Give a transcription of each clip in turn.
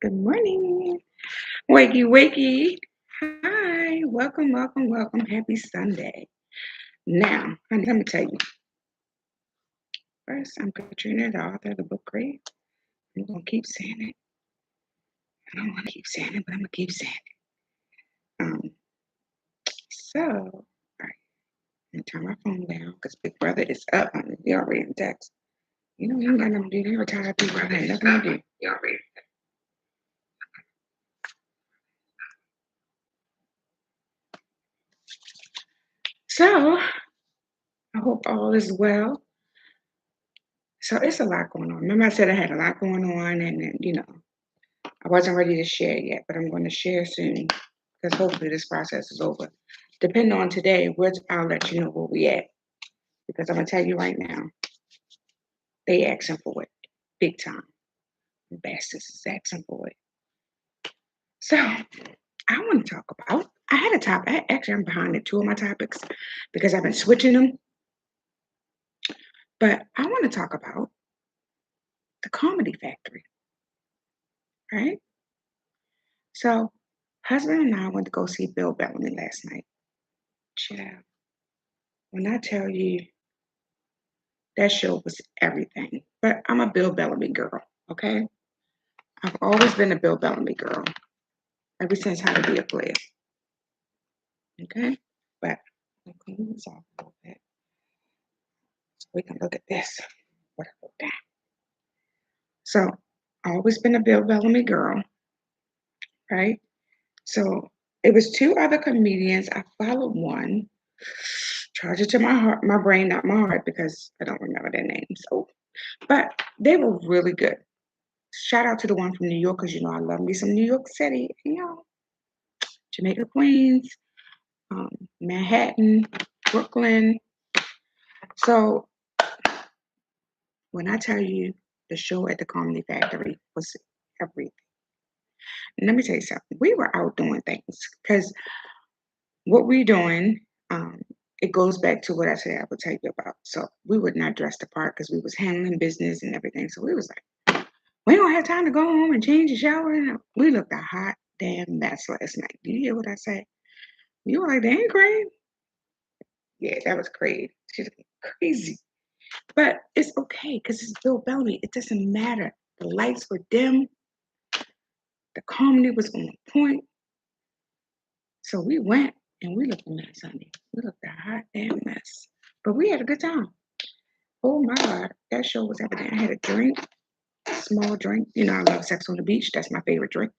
Good morning. Wakey, wakey. Hi. Welcome, welcome, welcome. Happy Sunday. Now, honey, let me tell you. First, I'm Katrina, the author of the book Krave. I'm going to keep saying it. I don't want to keep saying it, but I'm going to keep saying it. All right, I'm going to turn my phone down because Big Brother is up, honey. He already in text. You know, he ain't got nothing to do. They retired people. I had nothing to do. He already. So, I hope all is well. So, it's a lot going on. Remember, I said I had a lot going on, and then, I wasn't ready to share yet, but I'm going to share soon because hopefully this process is over. Depending on today, I'll let you know where we at because I'm gonna tell you right now, they asking for it big time. The bastards is asking for it. So I want to talk about. I had a topic. Actually, I'm behind two of my topics because I've been switching them. But I want to talk about the Comedy Factory, right? So, husband and I went to go see Bill Bellamy last night. Child, when I tell you that show was everything. But I'm a Bill Bellamy girl, okay? I've always been a Bill Bellamy girl ever since How to Be a Player, okay? But I'll clean this off a little bit so we can look at this. What I wrote down. So I've always been a Bill Bellamy girl, right? So it was two other comedians. I followed one. Charge it to my heart, my brain, not my heart, because I don't remember their names. So, but they were really good. Shout out to the one from New York, because I love me some New York City. Jamaica, Queens, um, Manhattan, Brooklyn. So when I tell you the show at the Comedy Factory was everything. And let me tell you something. We were out doing things because what we're doing, it goes back to what I said I would tell you about. So we were not dressed apart because we was handling business and everything. So we was like, we don't have time to go home and change the shower. And we looked a hot damn mess last night. Do you hear what I say? You were like, dang, Crane. Yeah, that was crazy. She's crazy. But it's okay because it's Bill Bellamy. It doesn't matter. The lights were dim. The comedy was on point. So we went and we looked a mess, honey. We looked a hot damn mess. But we had a good time. Oh my God. That show was everything. I had a drink, small drink. I love Sex on the Beach. That's my favorite drink.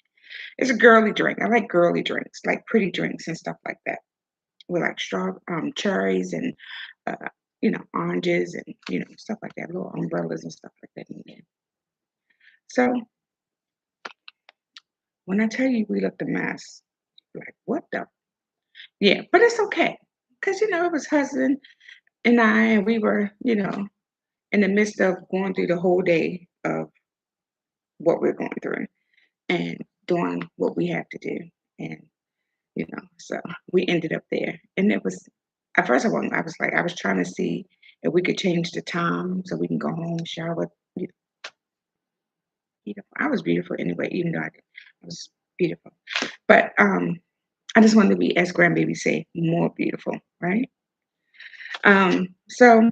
It's a girly drink. I like girly drinks, like pretty drinks and stuff like that. With like cherries and oranges and stuff like that, little umbrellas and stuff like that in there. So when I tell you we looked a mess, like what the? Yeah, but it's okay because it was husband and I, and we were in the midst of going through the whole day of what we're going through and doing what we have to do, and so we ended up there, and it was at first I was trying to see if we could change the time so we can go home, shower. Beautiful. I was beautiful anyway, even though I was beautiful. But I just wanted to be, as grandbaby say, more beautiful, right? So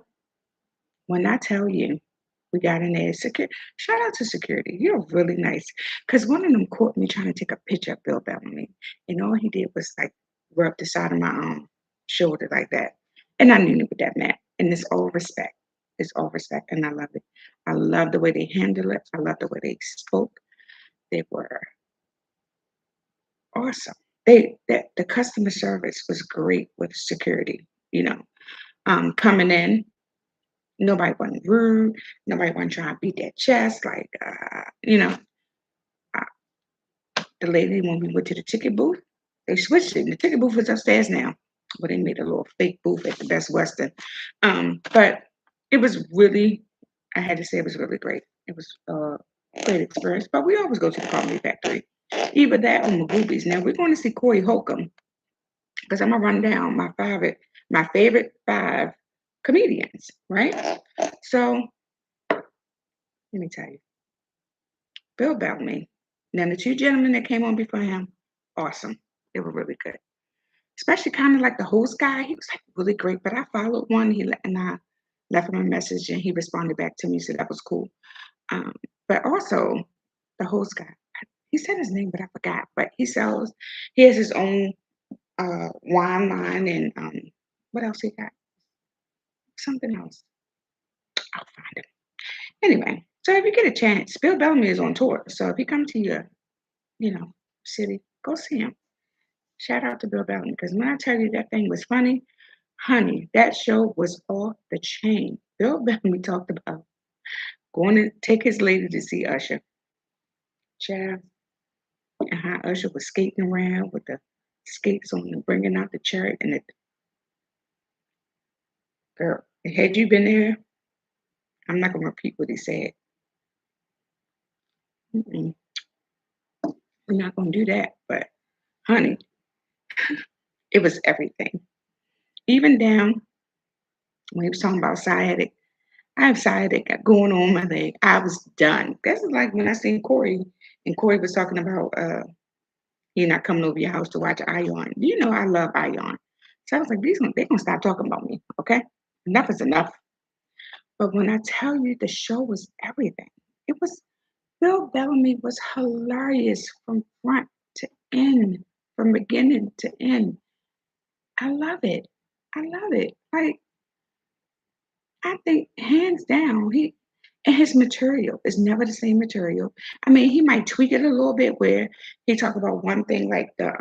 when I tell you we got in there, shout out to security. You're really nice. Because one of them caught me trying to take a picture of Bill Bellamy. And all he did was like rub the side of my shoulder like that. And I knew what that meant. And it's all respect. It's all respect. And I love it. I love the way they handle it. I love the way they spoke. They were awesome. The customer service was great with security. Coming in, nobody wasn't rude. Nobody wasn't trying to beat their chest. Like, the lady when we went to the ticket booth, they switched it. The ticket booth is upstairs now, but they made a little fake booth at the Best Western. But it was really, I had to say, it was really great. It was a great experience. But we always go to the Comedy Factory. Either that or Magoobies. Now we're going to see Corey Holcomb because I'm gonna run down my favorite 5 comedians, right? So let me tell you, Bill Bellamy. Now the two gentlemen that came on before him, awesome. They were really good. Especially kind of like the host guy. He was like really great. But I followed one. And I left him a message, and he responded back to me. So that was cool. Um, but also the host guy. He said his name, but I forgot. But he has his own wine line, and what else he got? Something else. I'll find it. Anyway, so if you get a chance, Bill Bellamy is on tour. So if he come to your, you know, city, go see him. Shout out to Bill Bellamy, because when I tell you that thing was funny, honey, that show was off the chain. Bill Bellamy talked about going to take his lady to see Usher, child, and how Usher was skating around with the skates on and bringing out the chariot. And the girl, had you been there, I'm not going to repeat what he said. Mm-mm, we're not going to do that. But honey, it was everything. Even down when he was talking about sciatic, I have sciatic going on my leg. I was done. That's like when I seen Corey, and Corey was talking about he not coming over your house to watch Ion. You know I love Ion. So I was like, they're gonna stop talking about me, okay? Enough is enough. But when I tell you the show was everything, it was Bill Bellamy was hilarious from front to end, from beginning to end. I love it. I love it. Like I think hands down, he and his material is never the same material. I mean, he might tweak it a little bit where he talk about one thing like the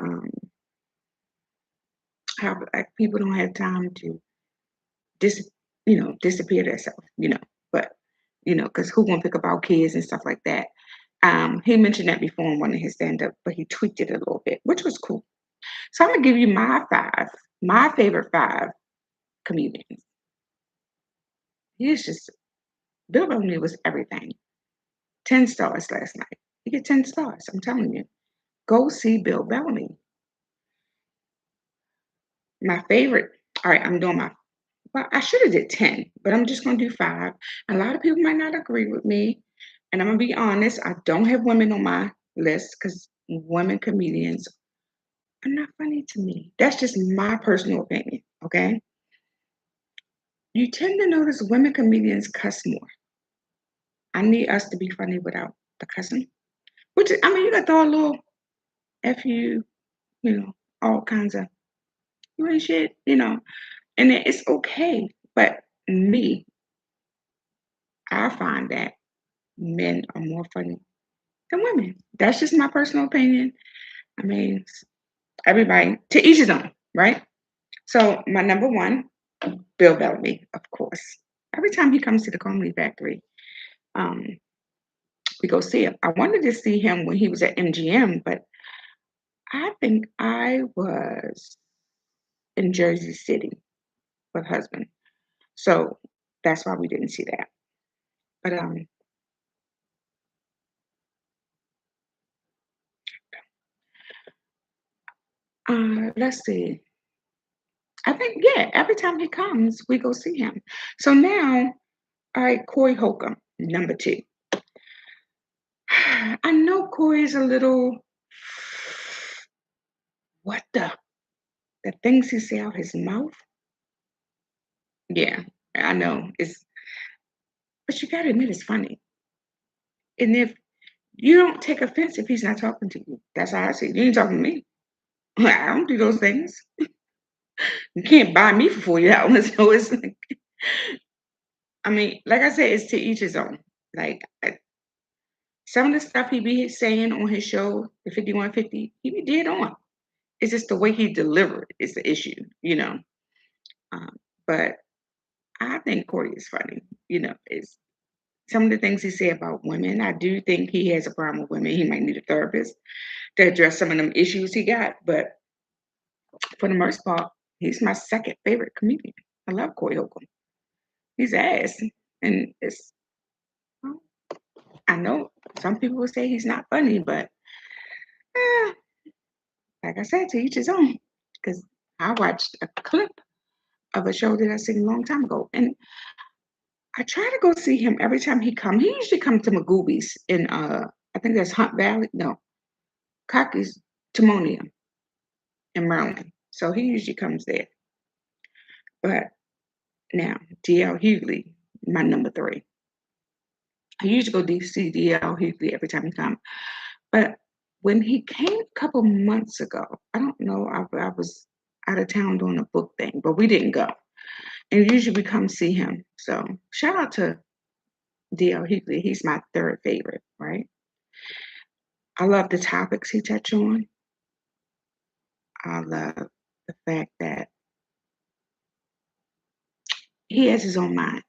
how like people don't have time to dis disappear themselves, but because who gonna pick up our kids and stuff like that. He mentioned that before in one of his stand-up, but he tweaked it a little bit, which was cool. So I'm gonna give you my favorite five comedians. He's just Bill Bellamy was everything. 10 stars last night. You get 10 stars. I'm telling you. Go see Bill Bellamy. My favorite. All right, I'm doing my. Well, I should have did 10, but I'm just gonna do five. A lot of people might not agree with me, and I'm gonna be honest. I don't have women on my list because women comedians are not funny to me. That's just my personal opinion. Okay. You tend to notice women comedians cuss more. I need us to be funny without the cussing. I mean, you got to throw a little F you know, all kinds of you ain't shit, and it's okay. But me, I find that men are more funny than women. That's just my personal opinion. I mean, everybody to each his own, right? So my number one, Bill Bellamy, of course. Every time he comes to the Comedy Factory, um, we go see him. I wanted to see him when he was at MGM, but I think I was in Jersey City with husband. So that's why we didn't see that. But let's see. I think yeah, every time he comes, we go see him. So now, all right, Corey Holcomb, number two. I know Corey's a little what the things he say out his mouth. Yeah, I know. But you gotta admit it's funny. And if you don't take offense if he's not talking to you, that's how I see it. You ain't talking to me. I don't do those things. You can't buy me for $40. So it's like, I mean, like I said, it's to each his own. Like some of the stuff he be saying on his show, the 5150, he be dead on. It's just the way he delivered is the issue. Um, but I think Corey is funny. It's some of the things he say about women. I do think he has a problem with women. He might need a therapist to address some of them issues he got. But for the most part, he's my second favorite comedian. I love Corey Holcomb. He's ass. And well, I know some people will say he's not funny, but eh, like I said, to each his own. Because I watched a clip of a show that I seen a long time ago. And I try to go see him every time he come. He usually comes to Magoobies in I think that's Hunt Valley. No, Cocky's Timonium in Maryland. So he usually comes there. But now, DL Hughley, my number three. I usually go see DL Hughley every time he comes. But when he came a couple months ago, I don't know, I was out of town doing a book thing, but we didn't go. And usually we come see him. So shout out to DL Hughley. He's my third favorite, right? I love the topics he touched on. I love the fact that he has his own mind.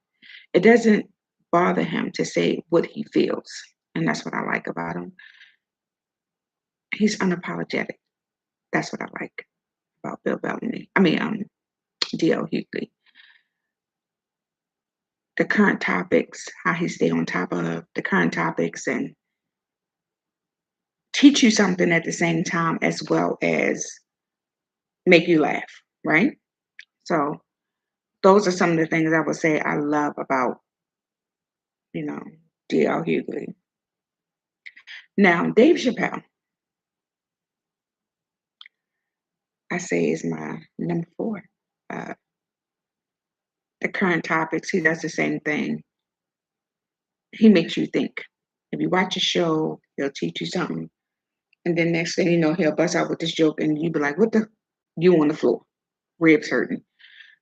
It doesn't bother him to say what he feels. And that's what I like about him. He's unapologetic. That's what I like about Bill Bellamy. DL Hughley. The current topics, how he stay on top of the current topics and teach you something at the same time as well as make you laugh, right? So those are some of the things I would say I love about, you know, DL Hughley. Now, Dave Chappelle, I say is my number four. Uh, the current topics, he does the same thing. He makes you think. If you watch a show, he'll teach you something. And then next thing you know, he'll bust out with this joke and you be like, what the? You on the floor, ribs hurting.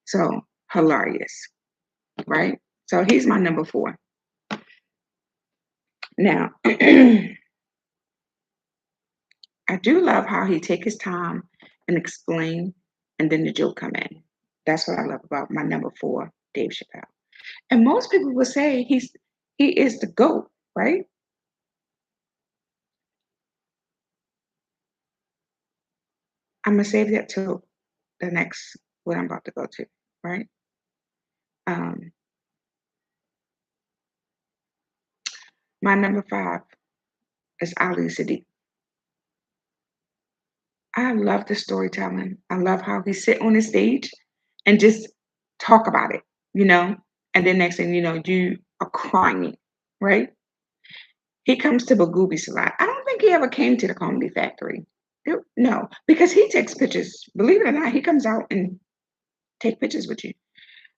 So hilarious, right? So he's my number four. Now, I do love how he take his time and explain, and then the joke come in. That's what I love about my number four, Dave Chappelle. And most people will say he is the GOAT, right? I'm gonna save that till the next what I'm about to go to, right? Um, my number five is Ali Sadiq. I love the storytelling. I love how he sit on the stage and just talk about it, you know? And then next thing you know, you are crying, right? He comes to Bagoobies a lot. I don't think he ever came to the Comedy Factory. No, because he takes pictures. Believe it or not, he comes out and take pictures with you.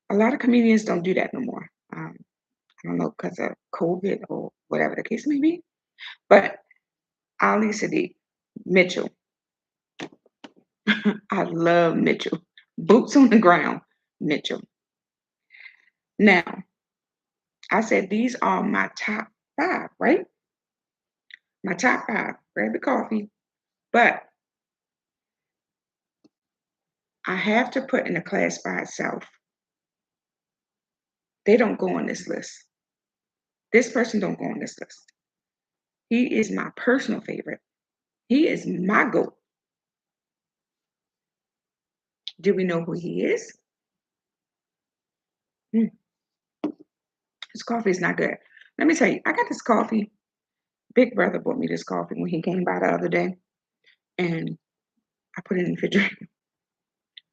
A lot of comedians don't do that no more. I don't know because of COVID or whatever the case may be. But Ali Sadiq, Mitchell, I love Mitchell. Boots on the ground, Mitchell. Now, I said these are my top five, right? My top five. Grab the coffee. But I have to put in a class by itself. They don't go on this list. This person don't go on this list. He is my personal favorite. He is my GOAT. Do we know who he is? Hmm. His coffee is not good. Let me tell you, I got this coffee. Big brother bought me this coffee when he came by the other day, and I put it in the refrigerator.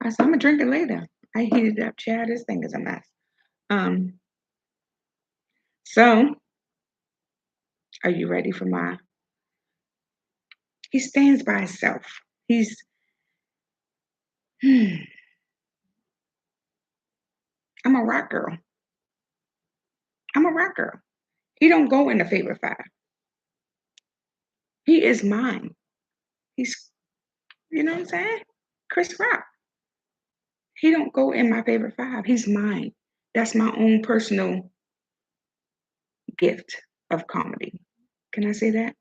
I said, I'm gonna drink it later. I heated it up. Child, this thing is a mess. Um, so are you ready for my he stands by himself. He's I'm a rock girl. I'm a rock girl. He don't go in the favorite five. He is mine. He's you know what I'm saying? Chris Rock. He don't go in my favorite five. He's mine. That's my own personal gift of comedy. Can I say that?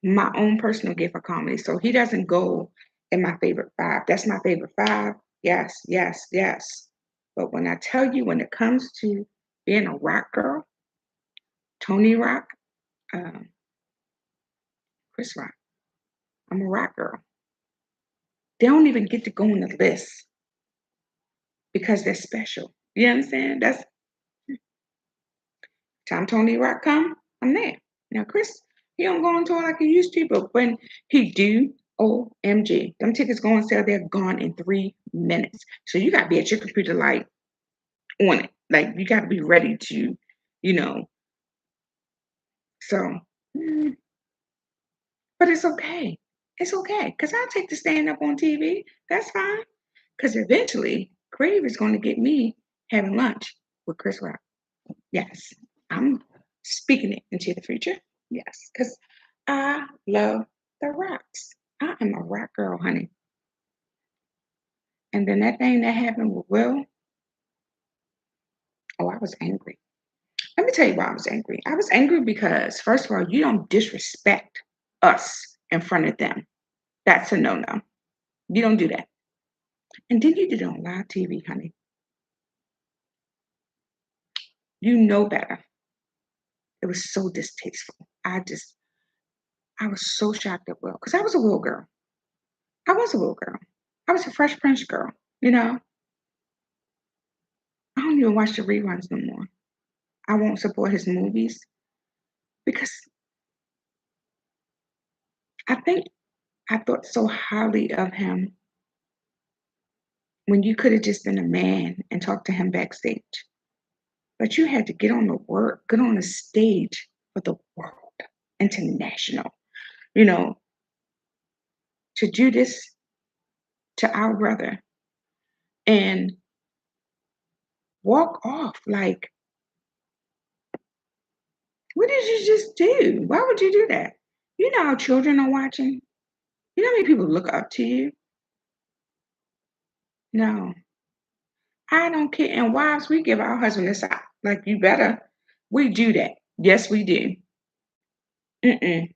My own personal gift of comedy. So he doesn't go in my favorite five. That's my favorite five. Yes, yes, yes. But when I tell you, when it comes to being a rock girl, Tony Rock, um, Chris Rock, I'm a rock girl. They don't even get to go on the list because they're special. You know what I'm saying? That's time Tony Rock come, I'm there. Now Chris, he don't go on tour like he used to, but when he do, OMG, them tickets go on sale, they're gone in 3 minutes. So you gotta be at your computer like on it. Like you gotta be ready to, you know, So, mm, but it's okay. It's okay because I'll take the stand up on TV. That's fine. Because eventually, Crave is going to get me having lunch with Chris Rock. Yes, I'm speaking it into the future. Yes, because I love the rocks. I am a rock girl, honey. And then that thing that happened with Will, oh, I was angry. Let me tell you why I was angry. I was angry because, first of all, you don't disrespect us in front of them. That's a no no. You don't do that. And then you did it on live TV, honey. You know better. It was so distasteful. I was so shocked at Will because I was a Will girl. I was a Will girl. I was a Fresh Prince girl. You know, I don't even watch the reruns no more. I won't support his movies because I think I thought so highly of him when you could have just been a man and talked to him backstage. But you had to get on the stage for the world, international, you know, to do this to our brother and walk off like, what did you just do? Why would you do that? You know how children are watching? You know how many people look up to you? No, I don't care. And wives, we give our husband a sign. Like, you better. We do that. Yes, we do. Mm-mm.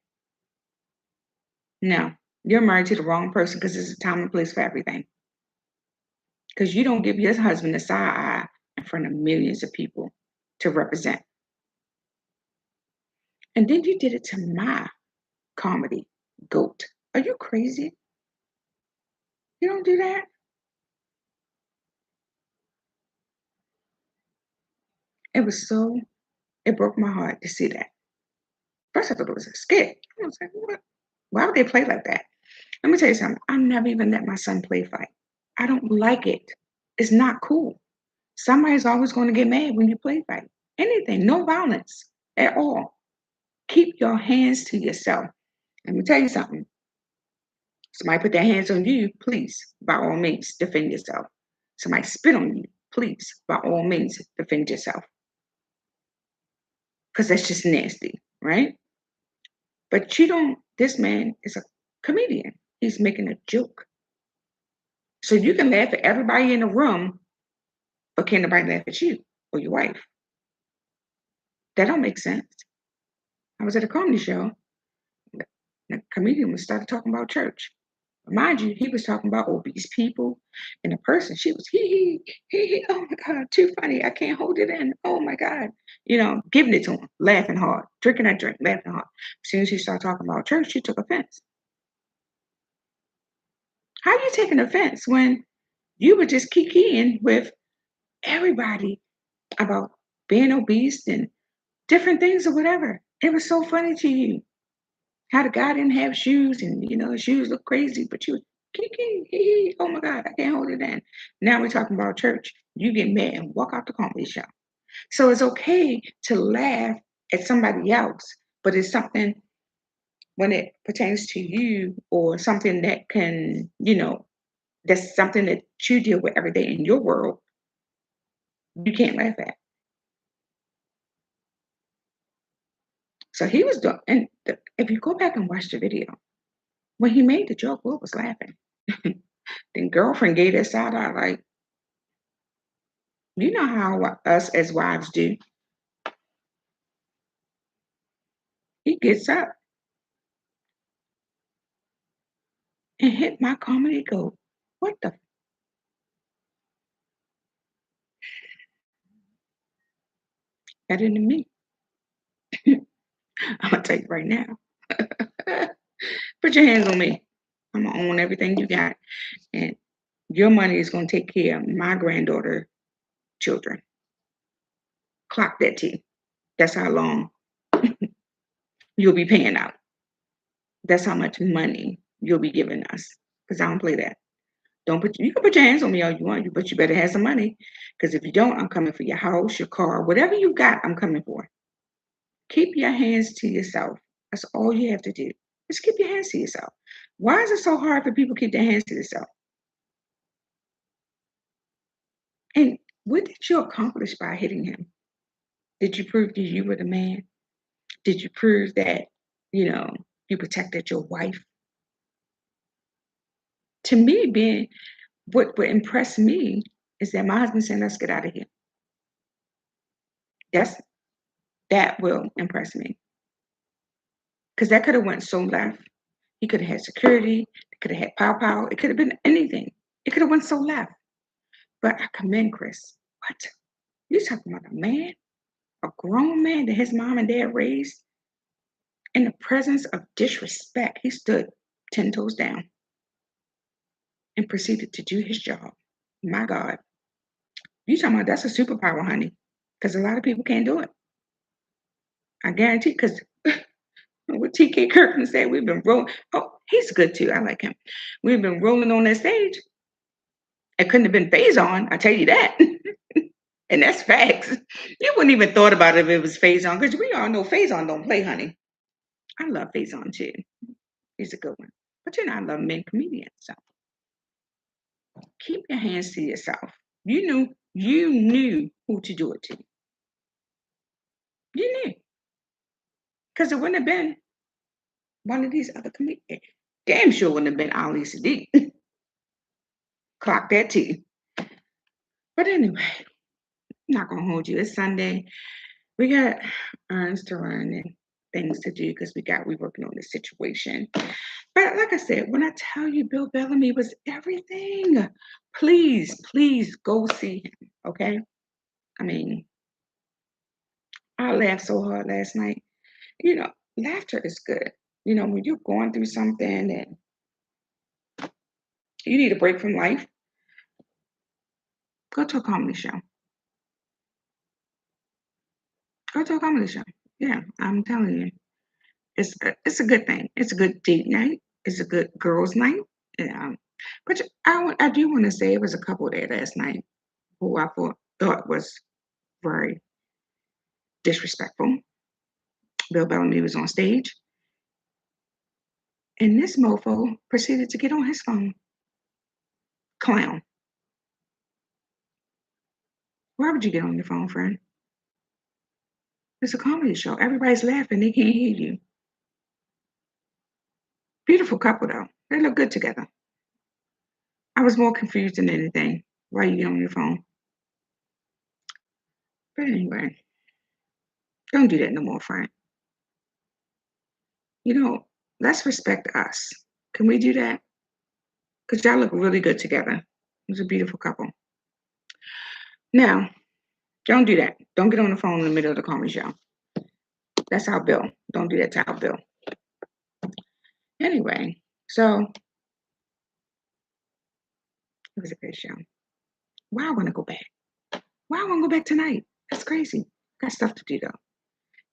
No, you're married to the wrong person because there's a time and place for everything. Because you don't give your husband a side eye in front of millions of people to represent. And then you did it to my comedy goat. Are you crazy? You don't do that? It was so, it broke my heart to see that. First, I thought it was a skit. I was like, what? Why would they play like that? Let me tell you something. I never even let my son play fight. I don't like it. It's not cool. Somebody's always going to get mad when you play fight. Anything, no violence at all. Keep your hands to yourself. Let me tell you something. Somebody put their hands on you, please, by all means, defend yourself. Somebody spit on you, please, by all means, defend yourself. Because that's just nasty, right? But you don't, this man is a comedian. He's making a joke. So you can laugh at everybody in the room, but can't nobody laugh at you or your wife. That don't make sense. I was at a comedy show. The comedian was started talking about church. Mind you, he was talking about obese people, and the person, she was he, oh my God, too funny. I can't hold it in. Oh my God. Giving it to him, laughing hard, drinking that drink, laughing hard. As soon as she started talking about church, she took offense. How are you taking offense when you were just kikiing with everybody about being obese and different things or whatever? It was so funny to you. How the guy didn't have shoes and his shoes look crazy, but you kiki, hee, hee, oh my God, I can't hold it in. Now we're talking about church. You get mad and walk out the comedy show. So it's okay to laugh at somebody else, but it's something when it pertains to you or something that that's something that you deal with every day in your world, you can't laugh at. So he was doing, and if you go back and watch the video, when he made the joke, Will was laughing. Then girlfriend gave that side eye like, you know how us as wives do. He gets up and hit my comedy goat. What the better than me? I'm gonna tell you right now. Put your hands on me. I'm gonna own everything you got, and your money is gonna take care of my granddaughter children. Clock that T. That's how long you'll be paying out. That's how much money you'll be giving us. Because I don't play that. Don't put you can put your hands on me all you want, but you better have some money. Because if you don't, I'm coming for your house, your car, whatever you got, I'm coming for. Keep your hands to yourself. That's all you have to do. Just keep your hands to yourself. Why is it so hard for people to keep their hands to themselves? And what did you accomplish by hitting him? Did you prove that you were the man? Did you prove that, you know, you protected your wife? To me, being what impressed me is that my husband said, let's get out of here. That's that will impress me. Because that could have went so left. He could have had security, it could have had pow pow, it could have been anything. It could have went so left. But I commend Chris. What? You talking about a man, a grown man that his mom and dad raised in the presence of disrespect? He stood 10 toes down and proceeded to do his job. My God. You talking about that's a superpower, honey. Because a lot of people can't do it. I guarantee, because what TK Kirkland said, we've been rolling. Oh, he's good too. I like him. We've been rolling on that stage. It couldn't have been phase on, I tell you that. And that's facts. You wouldn't even thought about it if it was phase on, because we all know phase on don't play, honey. I love phase on too. He's a good one. But you know, I love men comedians. So keep your hands to yourself. You knew who to do it to. You knew. Because it wouldn't have been one of these other comedians. Damn sure wouldn't have been Ali Sadiq. Clock that too. But anyway, I'm not gonna hold you. It's Sunday. We got errands to run and things to do because we working on this situation. But like I said, when I tell you Bill Bellamy was everything, please go see him. Okay. I mean, I laughed so hard last night. You know, laughter is good. You know, when you're going through something and you need a break from life, go to a comedy show. Go to a comedy show. Yeah, I'm telling you. It's a good thing. It's a good date night. It's a good girls' night. Yeah. But I do want to say it was a couple there last night who I thought was very disrespectful. Bill Bellamy was on stage, and this mofo proceeded to get on his phone. Clown. Why would you get on your phone, friend? It's a comedy show. Everybody's laughing. They can't hear you. Beautiful couple, though. They look good together. I was more confused than anything. Why you get on your phone? But anyway, don't do that no more, friend. You know, let's respect us. Can we do that? Because y'all look really good together. It's a beautiful couple. Now, don't do that. Don't get on the phone in the middle of the comedy show. That's our Bill. Don't do that to our Bill. Anyway, so it was a great show. Why I want to go back? Why I want to go back tonight? That's crazy. Got stuff to do though.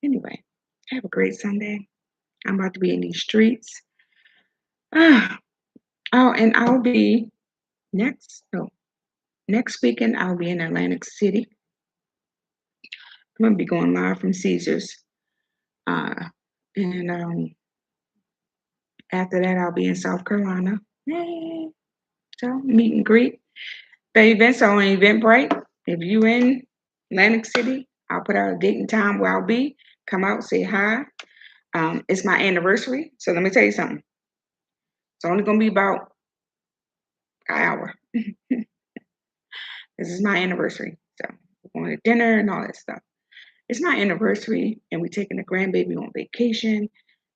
Anyway, have a great Sunday. I'm about to be in these streets. Ah, oh, and I'll be next weekend. I'll be in Atlantic City. I'm gonna be going live from Caesars. And after that, I'll be in South Carolina. Yay! So meet and greet. The events are on Eventbrite. If you in Atlantic City, I'll put out a date and time where I'll be. Come out, say hi. It's my anniversary, so let me tell you something. It's only gonna be about an hour. This is my anniversary, so we're going to dinner and all that stuff. It's my anniversary, and we're taking the grandbaby on vacation.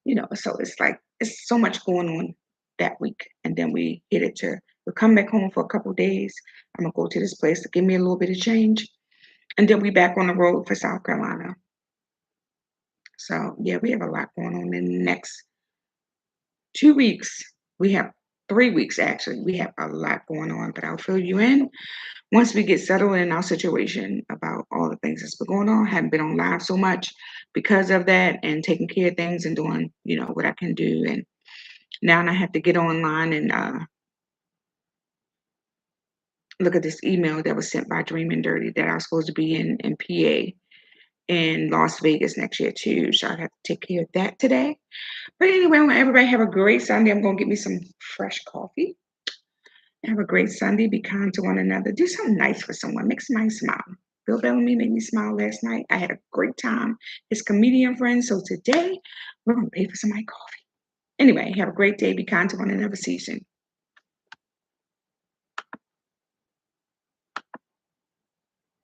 You know, so it's like it's so much going on that week, and then we'll come back home for a couple of days. I'm gonna go to this place to give me a little bit of change, and then we back on the road for South Carolina. So yeah, we have a lot going on in the next 2 weeks. We have 3 weeks actually. We have a lot going on, but I'll fill you in once we get settled in our situation about all the things that's been going on. I haven't been on live so much because of that and taking care of things and doing, what I can do. And now I have to get online and look at this email that was sent by Dream and Dirty that I was supposed to be in PA. in Las Vegas next year too. So I have to take care of that today. But anyway, I want everybody to have a great Sunday. I'm gonna get me some fresh coffee. Have a great Sunday. Be kind to one another. Do something nice for someone. Make somebody smile. Bill Bellamy made me smile last night. I had a great time. His comedian friend. So today we're gonna pay for somebody coffee. Anyway, have a great day. Be kind to one another. See you soon.